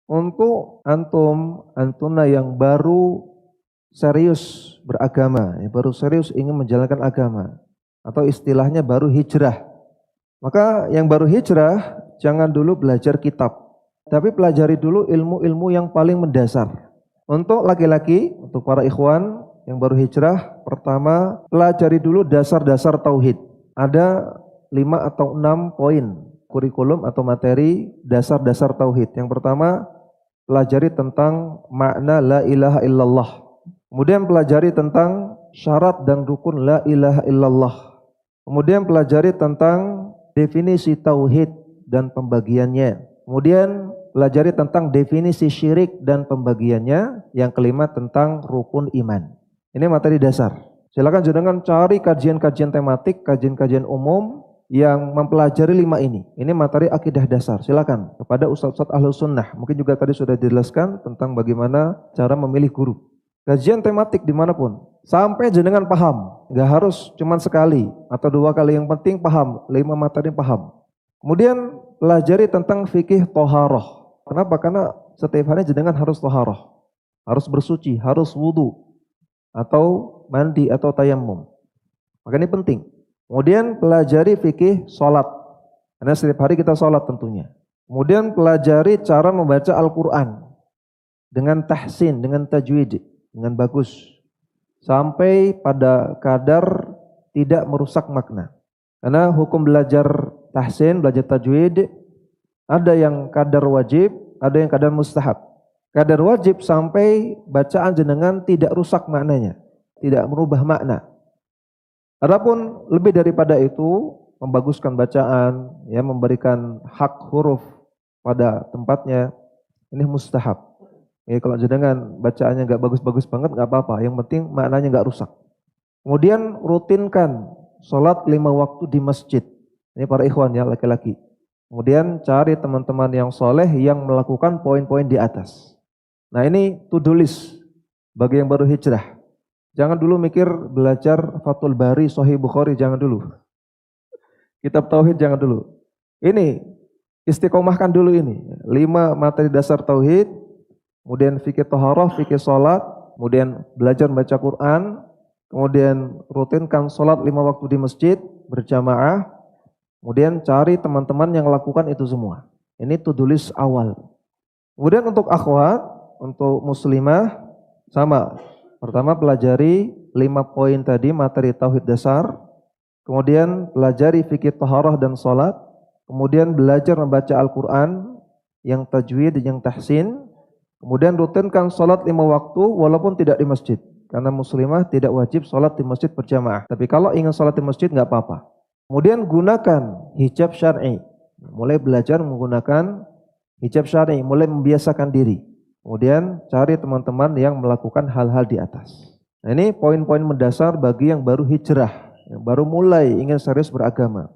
Untuk antuna yang baru serius beragama, baru serius ingin menjalankan agama, atau istilahnya baru hijrah. Maka yang baru hijrah jangan dulu belajar kitab, tapi pelajari dulu ilmu-ilmu yang paling mendasar. Untuk laki-laki, untuk para ikhwan yang baru hijrah, pertama pelajari dulu dasar-dasar tauhid. Ada 5 atau 6 poin kurikulum atau materi dasar-dasar tauhid. Yang pertama, pelajari tentang makna la ilaha illallah. Kemudian pelajari tentang syarat dan rukun la ilaha illallah. Kemudian pelajari tentang definisi tauhid dan pembagiannya. Kemudian pelajari tentang definisi syirik dan pembagiannya. Yang kelima tentang rukun iman. Ini materi dasar. Silakan jenengan cari kajian-kajian tematik, kajian-kajian umum yang mempelajari 5 ini. Ini materi akidah dasar. Silakan kepada ustaz-ustaz Ahlus Sunnah. Mungkin juga tadi sudah dijelaskan tentang bagaimana cara memilih guru. Kajian tematik dimanapun, sampai jenengan paham. Nggak harus cuma sekali atau 2 kali, yang penting paham. 5 materi paham. Kemudian pelajari tentang fikih toharoh. Kenapa? Karena setiap hari jenengan harus toharoh, harus bersuci, harus wudu atau mandi atau tayamum. Maka ini penting. Kemudian pelajari fikih sholat, karena setiap hari kita sholat tentunya. Kemudian pelajari cara membaca Al-Quran dengan tahsin, dengan tajwid, dengan bagus, sampai pada kadar tidak merusak makna. Karena hukum belajar tahsin, belajar tajwid, ada yang kadar wajib, ada yang kadar mustahab. Kadar wajib sampai bacaan jenengan tidak rusak maknanya, tidak merubah makna. Adapun lebih daripada itu, membaguskan bacaan, ya, memberikan hak huruf pada tempatnya, ini mustahab. Ya, kalau jenengan bacaannya nggak bagus-bagus banget nggak apa-apa, yang penting maknanya nggak rusak. Kemudian rutinkan sholat 5 waktu di masjid. Ini para ikhwan ya, laki-laki. Kemudian cari teman-teman yang soleh yang melakukan poin-poin di atas. Nah, ini to-do list bagi yang baru hijrah. Jangan dulu mikir belajar Fathul Bari, Sahih Bukhari, jangan dulu. Kitab Tauhid jangan dulu. Ini istiqomahkan dulu ini. 5 materi dasar Tauhid, kemudian fikih taharah, fikih sholat, kemudian belajar membaca Quran, kemudian rutinkan sholat 5 waktu di masjid berjamaah, kemudian cari teman-teman yang lakukan itu semua. Ini to-do list awal. Kemudian untuk akhwat, untuk muslimah, sama. Pertama pelajari 5 poin tadi materi tauhid dasar, kemudian pelajari fikih taharah dan salat, kemudian belajar membaca Al-Qur'an yang tajwid, yang tahsin, kemudian rutinkan salat 5 waktu walaupun tidak di masjid. Karena muslimah tidak wajib salat di masjid berjamaah. Tapi kalau ingin salat di masjid enggak apa-apa. Kemudian gunakan hijab syar'i. Mulai belajar menggunakan hijab syar'i, mulai membiasakan diri. Kemudian cari teman-teman yang melakukan hal-hal di atas. Nah, ini poin-poin mendasar bagi yang baru hijrah, yang baru mulai ingin serius beragama.